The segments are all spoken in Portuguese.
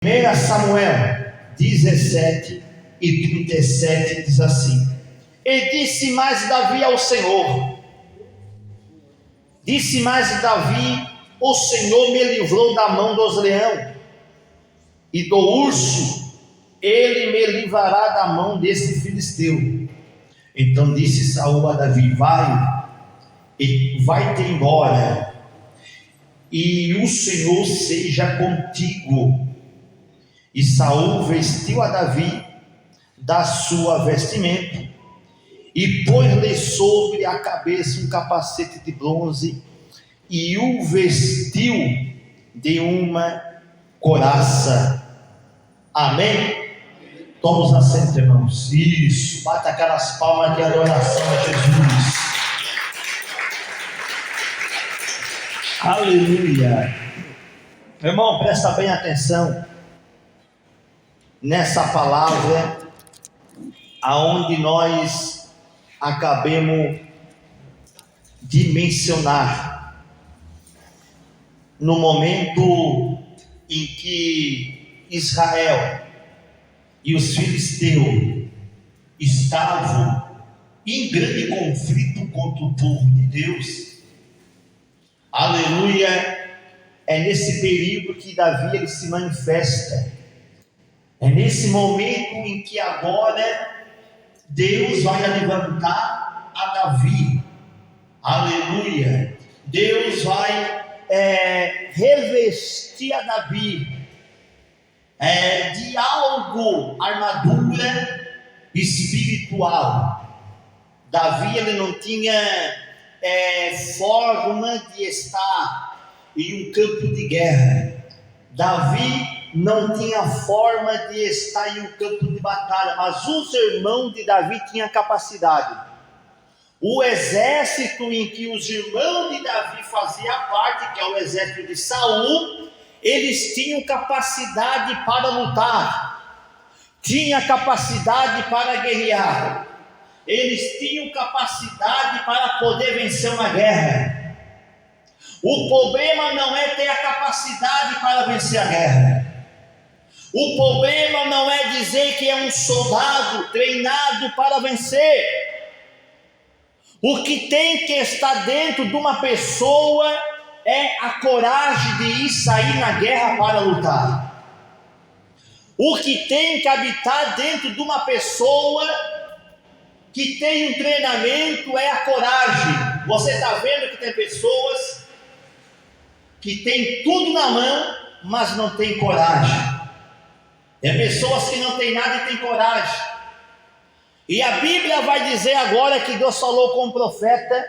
1 Samuel 17 e 37 diz assim: E disse mais Davi ao Senhor, o Senhor me livrou da mão dos leões e do urso, ele me livrará da mão desse filisteu. Então disse Saul a Davi: vai-te embora, e o Senhor seja contigo. E Saul vestiu a Davi da sua vestimenta e pôs-lhe sobre a cabeça um capacete de bronze e o vestiu de uma couraça. Amém? Tomamos assento, irmãos. Isso, bata aquelas palmas de adoração a Jesus. Aleluia. Irmão, presta bem atenção nessa palavra aonde nós acabamos de mencionar, no momento em que Israel e os filisteus estavam em grande conflito contra o povo de Deus. Aleluia. É nesse período que Davi ele se manifesta. É nesse momento em que agora Deus vai levantar a Davi. Aleluia. Deus vai revestir a Davi de algo, armadura espiritual. Davi ele não tinha forma de estar em um campo de guerra. Davi não tinha forma de estar em um campo de batalha, mas os irmãos de Davi tinham capacidade. O exército em que os irmãos de Davi faziam parte, que é o exército de Saul, eles tinham capacidade para lutar, tinham capacidade para guerrear, eles tinham capacidade para poder vencer uma guerra. O problema não é ter a capacidade para vencer a guerra. O problema não é dizer que é um soldado treinado para vencer. O que tem que estar dentro de uma pessoa é a coragem de ir sair na guerra para lutar. O que tem que habitar dentro de uma pessoa que tem um treinamento é a coragem. Você está vendo que tem pessoas que têm tudo na mão, mas não tem coragem. É pessoas que não têm nada e têm coragem. E a Bíblia vai dizer agora que Deus falou com o profeta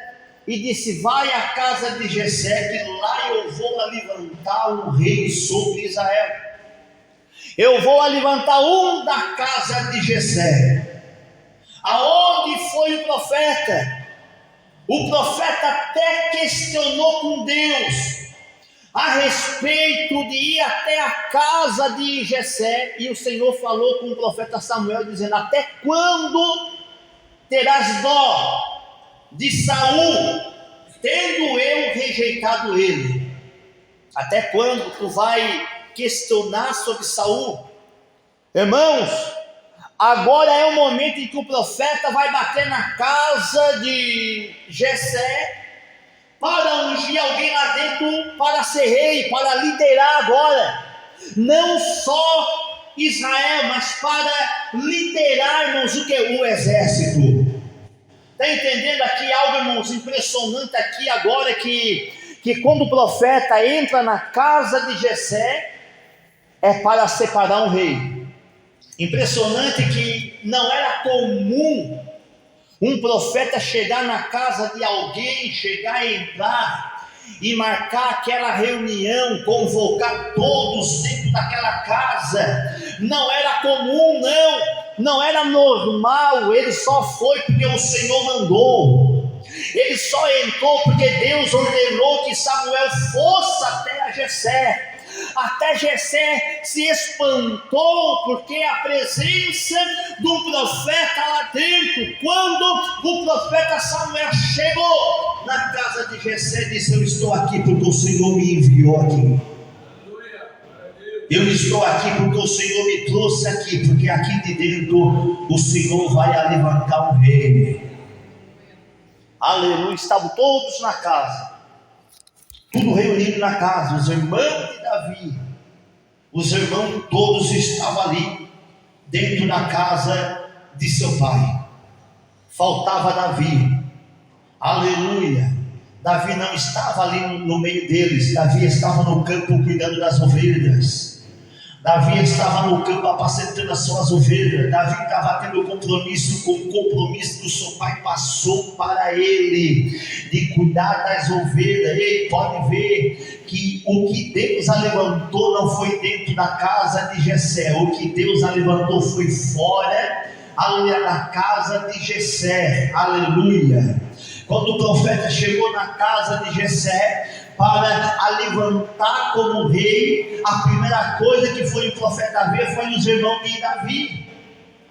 e disse: vai à casa de Jessé, que lá eu vou levantar um rei sobre Israel. Eu vou levantar um da casa de Jessé. Aonde foi o profeta? O profeta até questionou com Deus a respeito de ir até a casa de Jessé, e o Senhor falou com o profeta Samuel, dizendo: até quando terás dó de Saul, tendo eu rejeitado ele? Até quando tu vai questionar sobre Saul? Irmãos, agora é o momento em que o profeta vai bater na casa de Jessé para ungir alguém lá dentro para ser rei, para liderar agora, não só Israel, mas para liderarmos o exército. Está entendendo aqui algo, irmãos, impressionante aqui agora, que quando o profeta entra na casa de Jessé, é para separar um rei. Impressionante que não era comum um profeta chegar na casa de alguém, chegar e entrar e marcar aquela reunião, convocar todos dentro daquela casa. Não era comum, não era normal. Ele só foi porque o Senhor mandou. Ele só entrou porque Deus ordenou que Samuel fosse até a Jessé. Até Jessé se espantou, porque a presença do profeta lá dentro, quando o profeta Samuel chegou na casa de Jessé, disse: eu estou aqui porque o Senhor me enviou aqui. Eu estou aqui porque o Senhor me trouxe aqui, porque aqui de dentro o Senhor vai levantar um rei. Aleluia. Estavam todos na casa, tudo reunido na casa, os irmãos de Davi, os irmãos todos estavam ali, dentro da casa de seu pai. Faltava Davi. Aleluia. Davi não estava ali no meio deles. Davi estava no campo cuidando das ovelhas. Davi estava no campo apacentando as suas ovelhas. Davi estava tendo compromisso com o compromisso que o seu pai passou para ele, de cuidar das ovelhas. Ele pode ver que o que Deus a levantou não foi dentro da casa de Jessé. O que Deus a levantou foi fora, aleluia, da casa de Jessé. Aleluia. Quando o profeta chegou na casa de Jessé para a levantar como rei, a primeira coisa que foi o profeta ver foi os irmãos de Davi,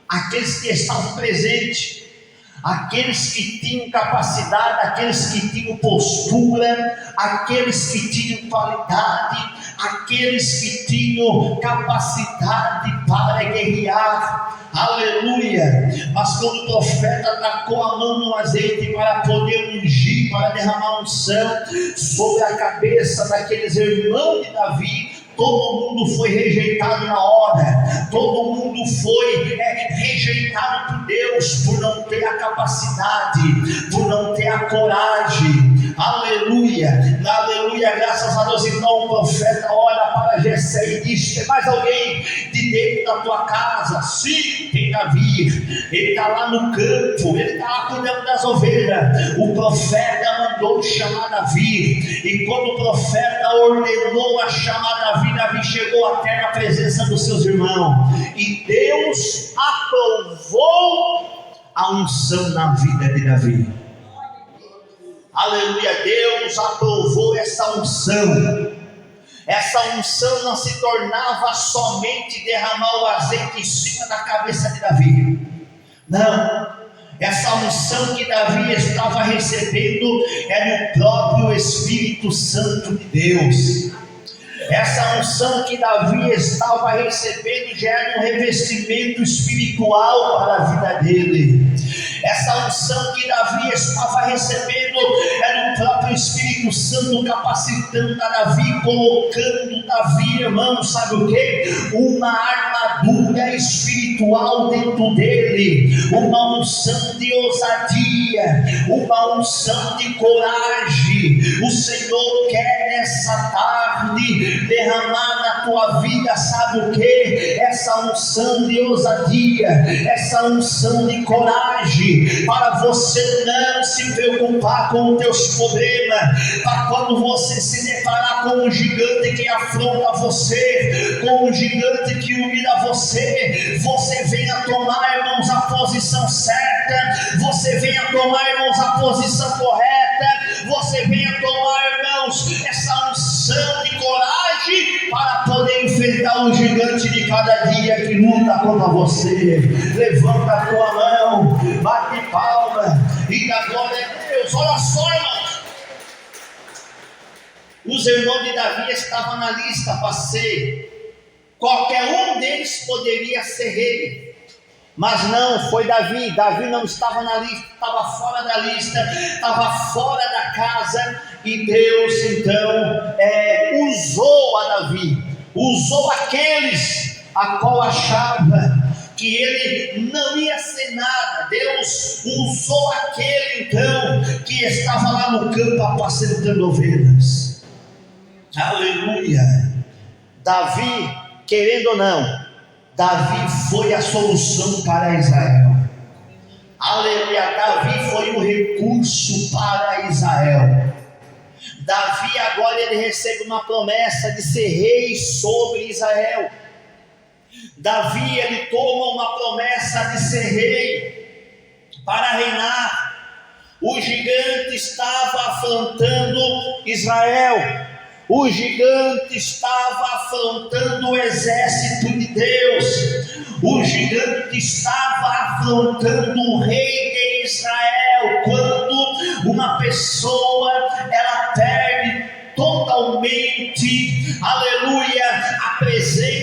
aqueles que estavam presentes, aqueles que tinham capacidade, aqueles que tinham postura, aqueles que tinham qualidade, aqueles que tinham capacidade para guerrear. Aleluia. Mas quando o profeta tacou a mão no azeite para poder ungir, para derramar unção sobre a cabeça daqueles irmãos de Davi, todo mundo foi rejeitado na hora, todo mundo foi rejeitado por Deus, por não ter a capacidade, por não ter a coragem. Aleluia, aleluia, graças a Deus. Então o profeta olha para Jessé e diz: tem mais alguém de dentro da tua casa? Sim, tem Davi, ele está lá no campo, ele está lá cuidando das ovelhas. O profeta mandou chamar Davi, e quando o profeta ordenou a chamar Davi, Davi chegou até na presença dos seus irmãos, e Deus aprovou a unção na vida de Davi. Aleluia, Deus aprovou essa unção. Essa unção não se tornava somente derramar o azeite em cima da cabeça de Davi. Não, essa unção que Davi estava recebendo era o próprio Espírito Santo de Deus. Essa unção que Davi estava recebendo já era um revestimento espiritual para a vida dele. Essa unção que Davi estava recebendo era o próprio Espírito Santo capacitando a Davi, colocando Davi, irmão, sabe o que? Uma armadura espiritual dentro dele, uma unção de ousadia, uma unção de coragem. O Senhor quer nessa tarde derramar na tua vida, sabe o que? Essa unção de ousadia, essa unção de coragem, para você não se preocupar com os teus problemas, para quando você se deparar com um gigante que afronta você, com um gigante que humilha você, você venha tomar, irmãos, a posição certa, você venha tomar, irmãos, a posição correta, você venha tomar, irmãos, essa unção de coragem para poder enfrentar o gigante de cada dia que luta contra você. Levanta a tua mão, bate palma e dá glória a Deus. Olha só, irmãos, os irmãos de Davi estavam na lista para ser, qualquer um deles poderia ser rei, mas não, foi Davi. Davi não estava na lista, estava fora da lista, estava fora da casa, e Deus então usou a Davi, usou aqueles a qual achava que ele não ia ser nada. Deus usou aquele então que estava lá no campo apacentando ovelhas. Aleluia. Davi, querendo ou não, Davi foi a solução para Israel. Aleluia. Davi foi o recurso para Israel. Davi agora ele recebe uma promessa de ser rei sobre Israel. Davi ele toma uma promessa de ser rei para reinar. O gigante estava afrontando Israel. O gigante estava afrontando o exército de Deus. O gigante estava afrontando o rei de Israel. Quando uma pessoa ela perde totalmente, aleluia, a presença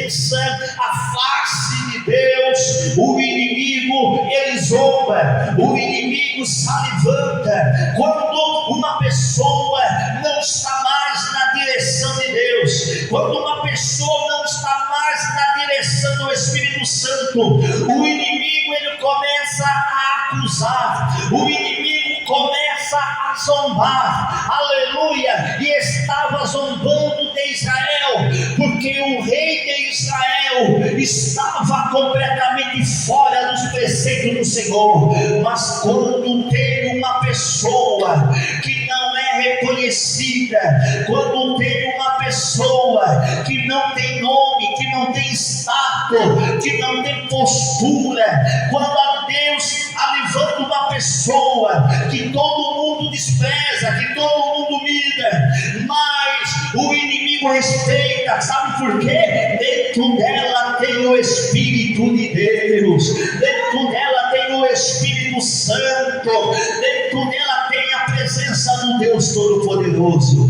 a face de Deus, o inimigo ele zomba, o inimigo se levanta. Quando uma pessoa não está mais na direção de Deus, quando uma pessoa não está mais na direção do Espírito Santo, o inimigo ele começa a acusar, o inimigo começa a zombar, aleluia, e estava zombando de Israel, porque o rei de Israel estava completamente fora dos preceitos do Senhor. Mas quando tem uma pessoa que não é reconhecida, quando tem uma pessoa que não tem nome, que não tem status, que não tem postura, quando a Deus levanta uma pessoa que todo mundo despreza, que todo mundo humilha, mas o inimigo respeita, sabe por quê? Dentro dela tem o Espírito de Deus, dentro dela tem o Espírito Santo, dentro dela tem a presença do Deus Todo-Poderoso.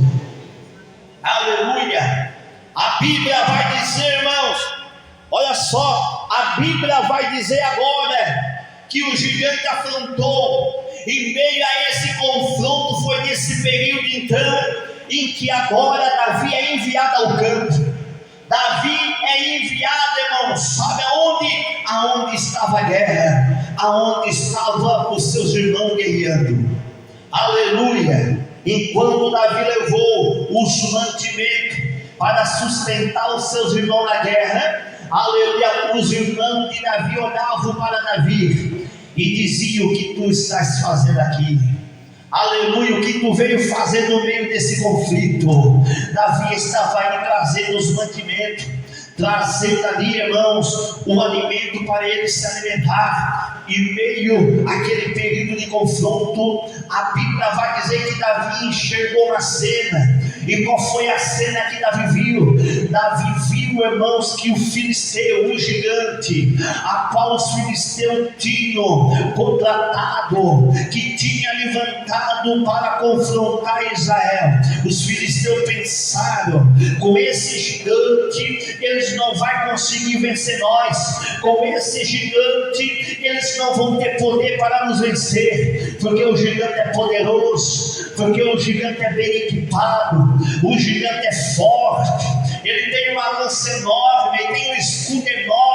Aleluia! A Bíblia vai dizer, irmãos, olha só, a Bíblia vai dizer agora que o gigante afrontou. Em meio a esse confronto, foi nesse período então em que agora Davi é enviado ao campo. Davi é enviado, irmãos, sabe aonde? Aonde estava a guerra, aonde estavam os seus irmãos guerreando. Aleluia! Enquanto Davi levou os mantimentos para sustentar os seus irmãos na guerra, aleluia, os irmãos de Davi olhavam para Davi e diziam: o que tu estás fazendo aqui? Aleluia, o que tu veio fazer no meio desse conflito? Davi estava indo trazendo os mantimentos, trazendo ali, irmãos, o alimento para ele se alimentar. E meio àquele período de confronto, a Bíblia vai dizer que Davi enxergou uma cena. E qual foi a cena que Davi viu? Davi viu, irmãos, que o filisteu, o gigante, a qual os filisteus tinham contratado, que tinha levantado para confrontar Israel, os filisteus pensaram: com esse gigante eles não vão conseguir vencer nós, com esse gigante eles não vão ter poder para nos vencer, porque o gigante é poderoso, porque o gigante é bem equipado, o gigante é forte, ele tem uma lança enorme, ele tem um escudo enorme.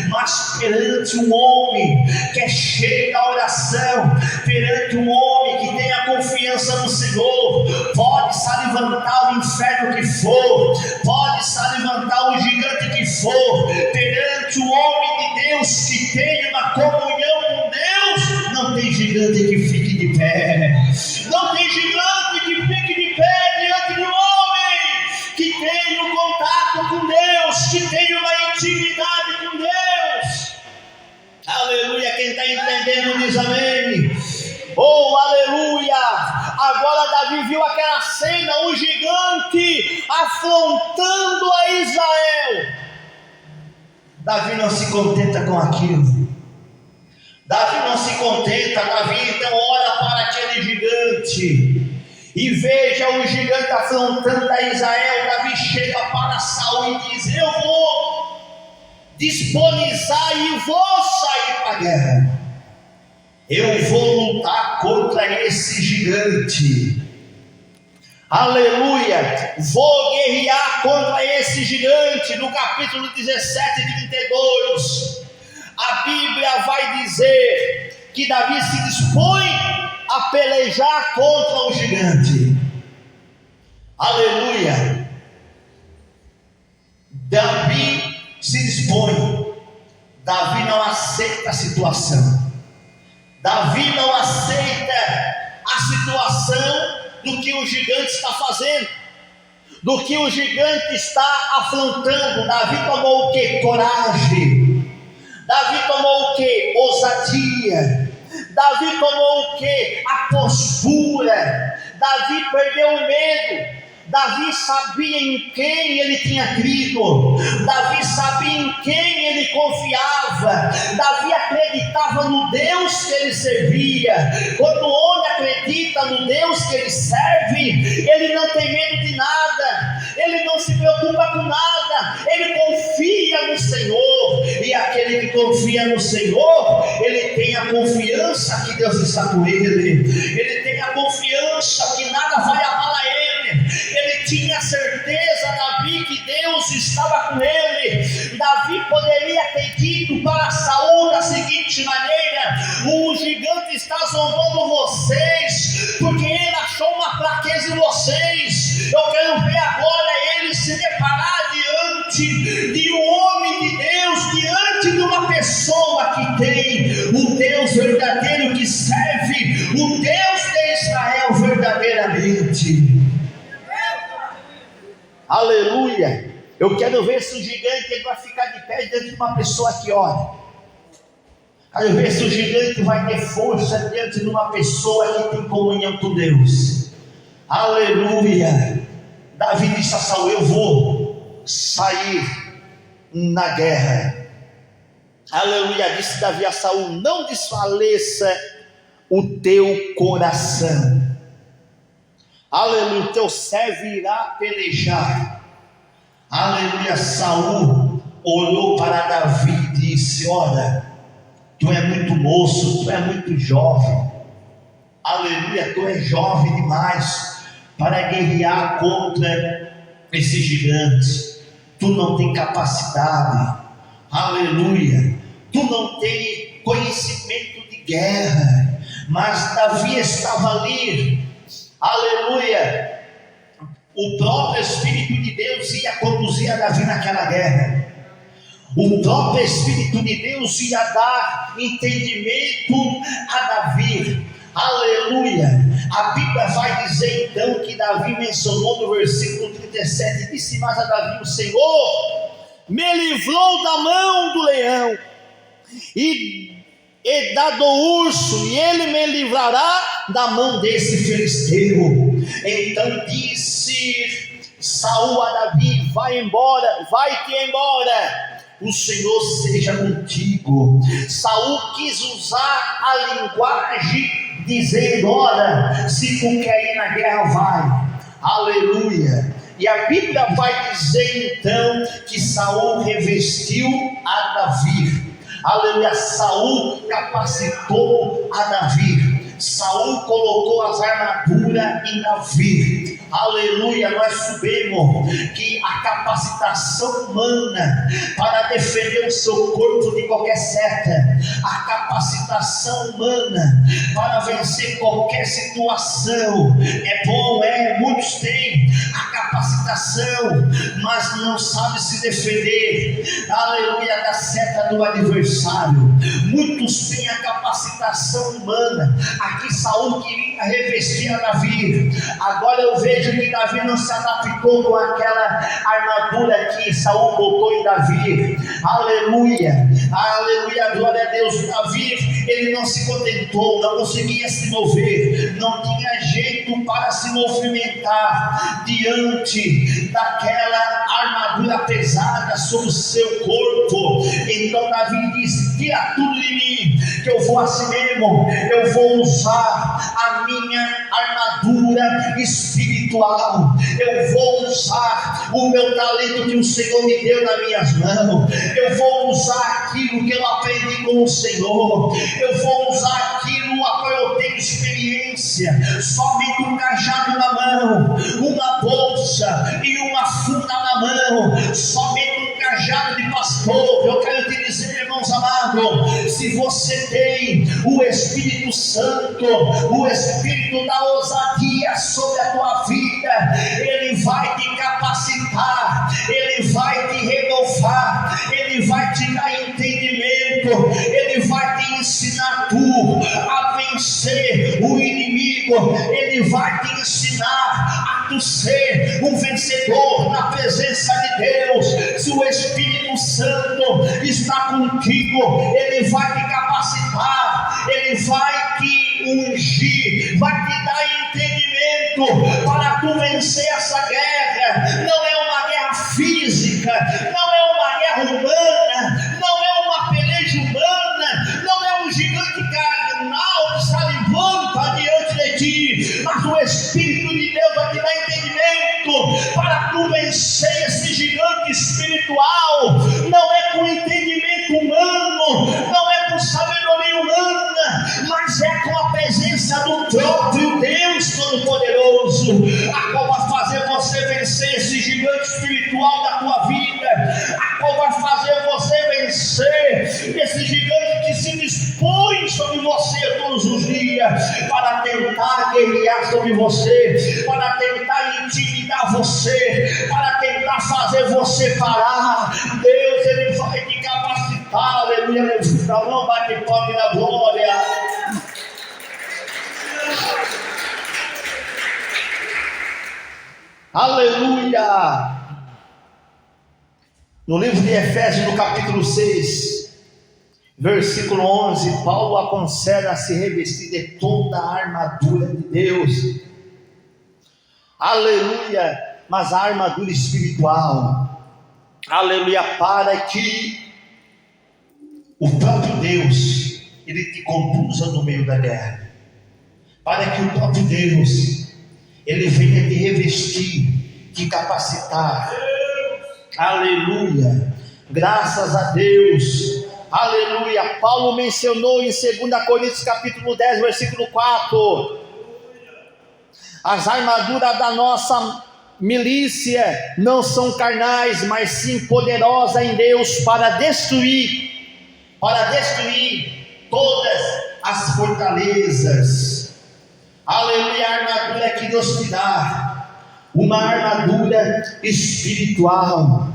Mas perante um homem que é cheio da oração, perante um homem que tem a confiança no Senhor, pode se levantar o inferno que for, pode se levantar o gigante que for, perante o homem de Deus que tem uma comunhão com Deus, não tem gigante que fique de pé, não tem gigante que fique de pé diante de um homem que tem um contato com Deus, que tem uma intimidade com Deus. Aleluia, quem está entendendo diz amém. Oh, aleluia. Agora Davi viu aquela cena, o gigante afrontando a Israel. Davi não se contenta com aquilo. Davi não se contenta. Davi então olha para aquele gigante e veja o gigante afrontando a Israel. Davi chega para Saul e diz: eu vou disponibilizar e vou sair para a guerra, eu vou lutar contra esse gigante, aleluia, vou guerrear contra esse gigante. No capítulo 17, 32, a Bíblia vai dizer que Davi se dispõe a pelejar contra o gigante, aleluia. Davi se dispõe. Davi não aceita a situação, Davi não aceita a situação do que o gigante está fazendo, do que o gigante está afrontando. Davi tomou o que? Coragem. Davi tomou o que? Ousadia. Davi tomou o que? A postura. Davi perdeu o medo. Davi sabia em quem ele tinha crido, Davi sabia em quem ele confiava. acreditava. Davi acreditava no Deus que ele servia. Quando o homem acredita no Deus que ele serve, ele não tem medo de nada, ele não se preocupa com nada, ele confia no Senhor. E aquele que confia no Senhor, ele tem a confiança que Deus está com ele tem a confiança que nada vai abalar ele tinha certeza, Davi, que Deus estava com ele. Davi poderia ter dito para Saul da seguinte maneira: o gigante está zombando vocês, porque ele achou uma fraqueza em vocês. Eu quero ver agora ele se deparar diante de um homem de Deus, diante de uma pessoa que tem o Deus verdadeiro, que serve o Deus de Israel verdadeiramente. Aleluia. Eu quero ver se o gigante ele vai ficar de pé diante de uma pessoa que ora. Quero ver se o gigante vai ter força diante de uma pessoa que tem comunhão com Deus. Aleluia. Davi disse a Saul: eu vou sair na guerra. Aleluia. Disse Davi a Saul: não desfaleça o teu coração. Aleluia, o teu servo irá pelejar. Aleluia. Saul olhou para Davi e disse: olha, tu é muito moço, tu é muito jovem. Aleluia, tu é jovem demais para guerrear contra esse gigante. Tu não tem capacidade. Aleluia, tu não tem conhecimento de guerra. Mas Davi estava ali. Aleluia. O próprio Espírito de Deus ia conduzir a Davi naquela guerra. O próprio Espírito de Deus ia dar entendimento a Davi. Aleluia. A Bíblia vai dizer então que Davi mencionou no versículo 37, disse mais a Davi: o Senhor me livrou da mão do leão e da do urso, e ele me livrará da mão desse filisteu. Então disse Saul a Davi: vai embora, vai-te embora, o Senhor seja contigo. Saul quis usar a linguagem dizendo: ora, se tu quer ir na guerra, vai. Aleluia. E a Bíblia vai dizer então que Saul revestiu a Davi. Aleluia. Saul capacitou a Davi. Saul colocou as armaduras em Davi. Aleluia. Nós sabemos que a capacitação humana para defender o seu corpo de qualquer seta, a capacitação humana para vencer qualquer situação é bom, muitos têm a capacitação, mas não sabe se defender, aleluia, da seta do adversário. Muitos têm a capacitação humana. Aqui Saul queria revestir a Davi. Agora eu vejo que Davi não se adaptou com aquela armadura que Saul botou em Davi. Aleluia, aleluia, glória a Deus. Davi, ele não se contentou, não conseguia se mover, não tinha jeito para se movimentar diante daquela armadura pesada sobre o seu corpo. Então Davi disse: tira tudo de mim, que eu vou assim mesmo, eu vou usar a minha armadura espiritual, eu vou usar o meu talento que o Senhor me deu nas minhas mãos, eu vou usar aquilo que eu aprendi com o Senhor, eu vou usar aquilo a qual eu tenho experiência. Somente um cajado na mão, uma bolsa e uma funda na mão, somente um cajado de pastor. Eu quero te dizer, irmãos amados, se você tem o Espírito Santo, o Espírito da ousadia sobre a tua vida, ele vai te capacitar, ele vai te renovar, ele vai te dar entendimento, ele vai te ensinar tu a vencer o inimigo, ele vai te ensinar a tu ser um vencedor na presença de Deus. Se o Espírito Santo está contigo, ele vai te capacitar, ele vai te ungir, vai te dar entendimento para tu vencer essa guerra. Não é uma guerra física, não é uma guerra humana, não é uma peleja com entendimento humano, não é com sabedoria humana, mas é com a presença do próprio Deus Todo-Poderoso, a qual vai fazer você vencer esse gigante espiritual da tua vida, a qual vai fazer você vencer esse gigante que se dispõe sobre você todos os dias para tentar guerrear sobre você, para tentar intimidar você, para tentar fazer você parar. Deus, Ele vai te capacitar. Aleluia. Não bate palma da glória. Aleluia. No livro de Efésios, no capítulo 6, versículo 11, Paulo aconselha a se revestir de toda a armadura de Deus. Aleluia. Mas a armadura espiritual, aleluia, para que o próprio Deus, Ele te conduza no meio da guerra, para que o próprio Deus, Ele venha te revestir, te capacitar. Aleluia, graças a Deus. Aleluia. Paulo mencionou em 2 Coríntios capítulo 10, versículo 4, as armaduras da nossa milícia não são carnais, mas sim poderosas em Deus para destruir todas as fortalezas. Aleluia. A armadura que Deus te dá, uma armadura espiritual.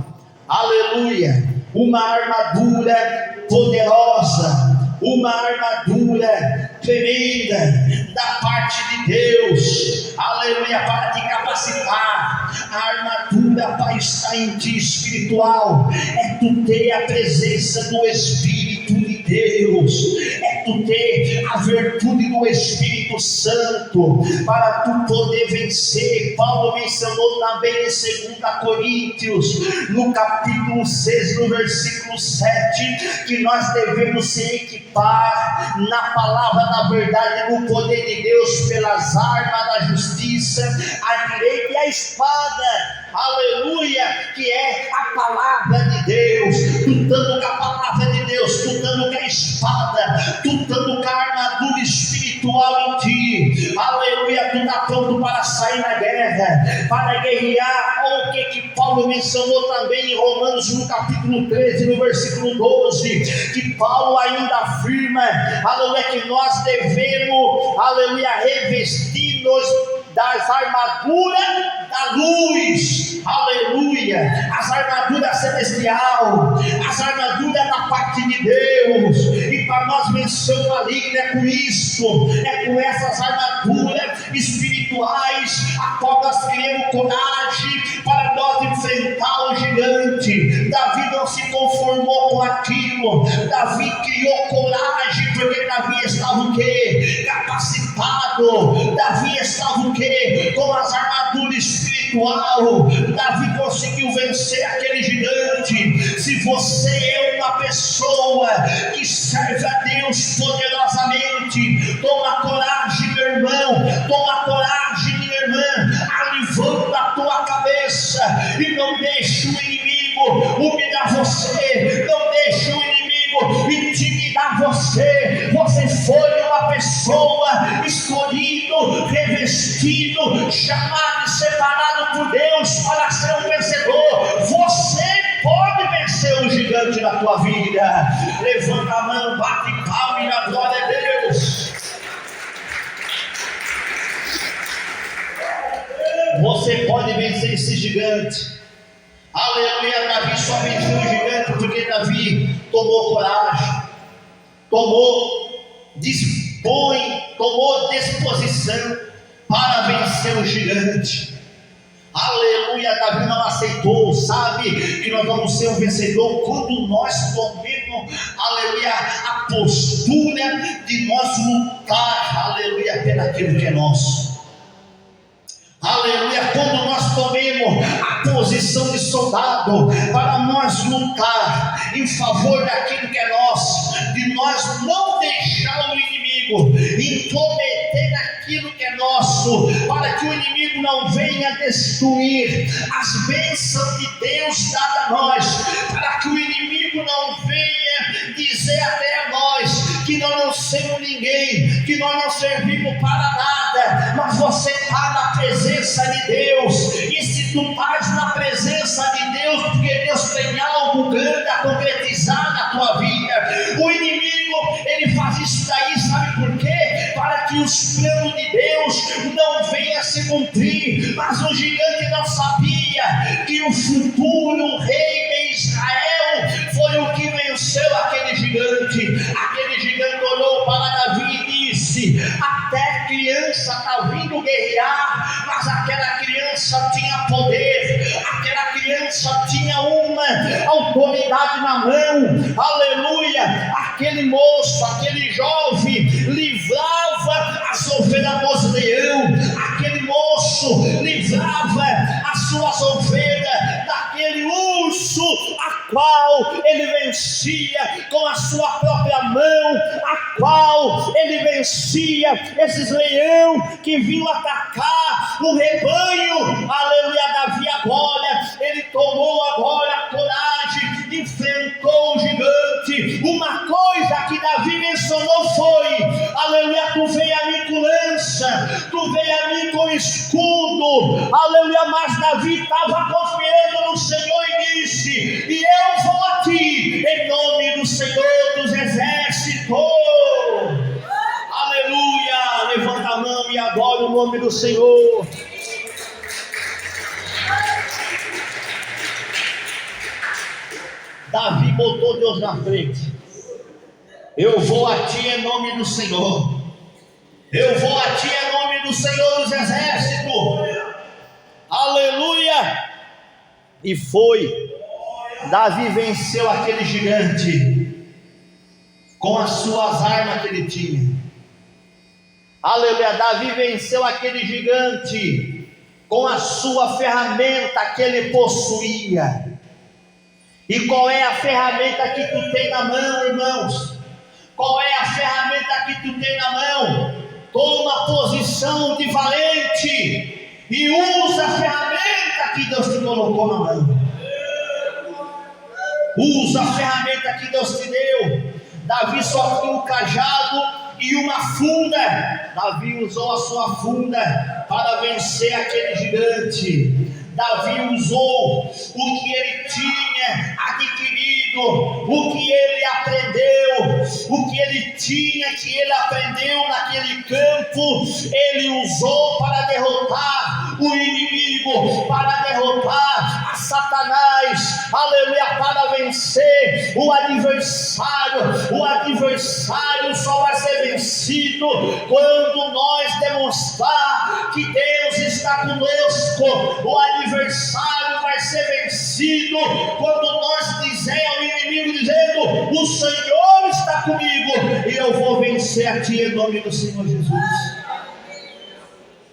Aleluia. Uma armadura poderosa, uma armadura tremenda da parte de Deus, aleluia, para te capacitar. A armadura para estar em ti espiritual é tu ter a presença do Espírito de Deus, é tu ter a virtude do Espírito Santo para tu poder vencer. Paulo mencionou também em 2 Coríntios, no capítulo 6, no versículo 7, que nós devemos se equipar na palavra da verdade, no poder de Deus, pelas armas da justiça, a direita e a espada, aleluia, que é a palavra de Deus. Lutando com a palavra de Deus, lutando com a espada, lutando com a armadura espiritual em ti, aleluia, tu está pronto para sair na guerra, para guerrear. Olha o que Paulo mencionou também em Romanos, no capítulo 13, no versículo 12, que Paulo ainda afirma, aleluia, que nós devemos, aleluia, revestir-nos das armaduras da luz, aleluia, as armaduras celestial, as armaduras da parte de Deus. E para nós vencer o maligno é com isso, é com essas armaduras espirituais a qual nós criamos coragem para nós enfrentar o gigante. Davi não se conformou com aquilo, Davi criou coragem, porque Davi estava o quê? Capacitado. Davi estava o quê? Com as armaduras espiritual. Davi conseguiu vencer aquele gigante. Se você é uma pessoa que serve a Deus poderosamente, toma coragem, meu irmão, toma coragem, minha irmã, levanta a tua cabeça e não deixe o inimigo humilhar você, não deixe o inimigo intimidar você. Você foi uma pessoa escolhido, revestido, chamado e separado por Deus para ser um vencedor. Você pode vencer o gigante da tua vida. Levanta a mão, bate palma e dá glória a Deus. Você pode vencer esse gigante. Aleluia. Davi só venceu o gigante porque Davi tomou coragem, tomou disposição para vencer o gigante. Aleluia. Davi não aceitou. Sabe que nós vamos ser um vencedor quando nós tomemos, aleluia, a postura de nós lutar, aleluia, pelaquilo que é nosso. Aleluia, quando nós tomemos a posição de soldado para nós lutar em favor daquilo que é nosso, de nós não deixar o inimigo intrometer naquilo que é nosso, para que o inimigo não venha destruir as bênçãos de Deus dadas a nós, para que o inimigo não venha dizer até a nós que nós não somos ninguém, que nós não servimos para nada, mas você está na presença de Deus, e se tu estás na presença de Deus, porque Deus tem algo grande a concretizar na tua vida. O inimigo, ele faz isso daí, sabe por quê? Para que os planos de Deus não venham a se cumprir. Mas o gigante não sabia que o futuro rei de Israel foi o que venceu aquele gigante. Aquele gigante olhou para Davi e disse: até criança está vindo guerrear, mas aquela criança tinha poder, aquela criança tinha uma autoridade na mão, aleluia. Aquele moço, aquele jovem livrava as ovelhas dos leão, aquele moço livrava as suas ovelhas daquele urso, a qual ele vencia com a sua própria mão, a qual ele vencia esses leão que vinham atacar o rebanho, aleluia. Davi agora, ele tomou agora coragem, enfrentou o gigante. Uma coisa que Davi mencionou foi, aleluia, tu veio a mim com lança, tu veio a mim com escudo, aleluia, mas Davi estava confiando no Senhor e disse: e eu vou a ti, em nome do Senhor dos exércitos. Aleluia, levanta a mão e adora o nome do Senhor. Davi botou Deus na frente. Eu vou a ti em nome do Senhor. Eu vou a ti em nome do Senhor dos exércitos. Aleluia. E foi. Davi venceu aquele gigante com as suas armas que ele tinha. Aleluia. Davi venceu aquele gigante com a sua ferramenta que ele possuía. E qual é a ferramenta que tu tem na mão, irmãos? Qual é a ferramenta que tu tem na mão? Toma posição de valente e usa a ferramenta que Deus te colocou na mão. Usa a ferramenta que Deus te deu. Davi só tinha um cajado e uma funda. Davi usou a sua funda para vencer aquele gigante. Davi usou o que ele tinha adquirido, o que ele aprendeu, o que ele tinha, que ele aprendeu naquele campo, ele usou para derrotar o inimigo, para derrotar a Satanás, aleluia, para vencer o adversário. O adversário só vai ser vencido quando nós demonstrar que Deus está conosco. O adversário vai ser vencido quando nós dizer ao inimigo, dizendo: o Senhor está comigo e eu vou vencer a ti em nome do Senhor Jesus.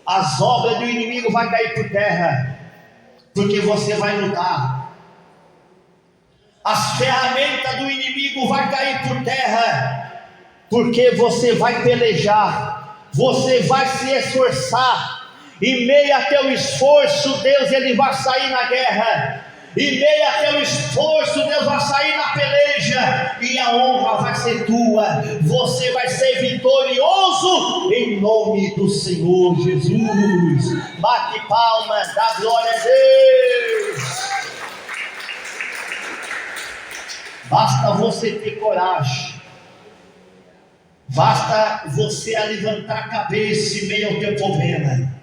As obras do inimigo vai cair por terra, porque você vai lutar. As ferramentas do inimigo vai cair por terra, porque você vai pelejar, você vai se esforçar. Em meio a teu esforço, Deus ele vai sair na guerra. Em meio a teu esforço, Deus vai sair na peleja, e a honra vai ser tua. Você vai ser vitorioso em nome do Senhor Jesus. Bate palmas, dá glória a Deus. Basta você ter coragem. Basta você levantar a cabeça em meio ao teu problema.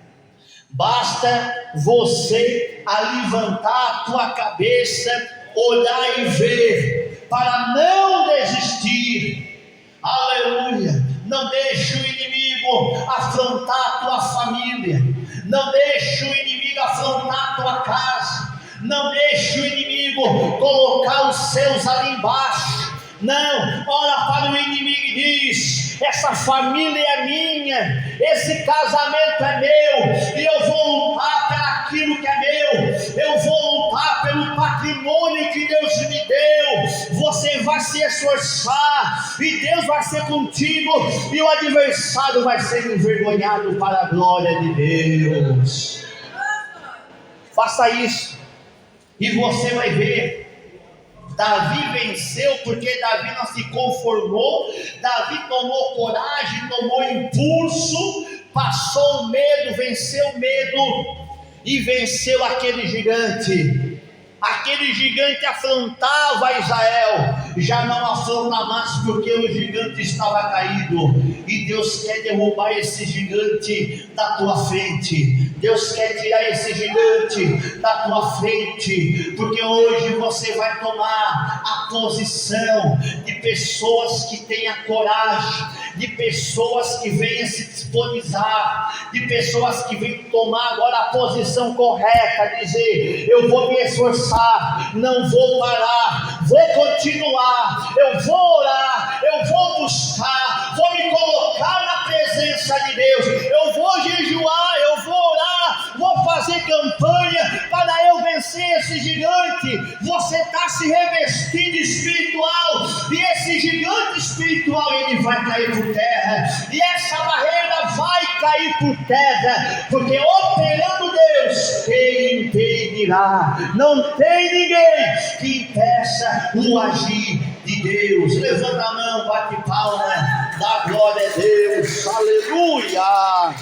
Basta você levantar a tua cabeça, olhar e ver, para não desistir. Aleluia. Não deixe o inimigo afrontar a tua família. Não deixe o inimigo afrontar a tua casa. Não deixe o inimigo colocar os seus ali embaixo. Não, olha para o inimigo e diz: essa família é minha, esse casamento é meu, e eu vou lutar por aquilo que é meu, eu vou lutar pelo patrimônio que Deus me deu. Você vai se esforçar, e Deus vai ser contigo, e o adversário vai ser envergonhado para a glória de Deus. Faça isso, e você vai ver Davi venceu porque Davi não se conformou, Davi tomou coragem, tomou impulso, passou o medo, venceu o medo e venceu aquele gigante. Aquele gigante afrontava Israel, já não afronta mais porque o gigante estava caído. E Deus quer derrubar esse gigante da tua frente. Deus quer tirar esse gigante da tua frente, porque hoje você vai tomar a posição de pessoas que tenham coragem, de pessoas que venham se disponibilizar, de pessoas que venham tomar agora a posição correta, dizer: eu vou me esforçar, não vou parar, vou continuar, eu vou orar, eu vou buscar, vou me colocar na presença de Deus, eu vou jejuar, eu vou orar, vou fazer campanha para eu vencer esse gigante. Você está se revestindo espiritual, e esse gigante espiritual ele vai cair por terra, e essa barreira vai cair por terra, porque operando Deus, quem impedirá? Não tem ninguém que impeça o agir de Deus. Levanta a mão, bate palma, dá glória a Deus, aleluia.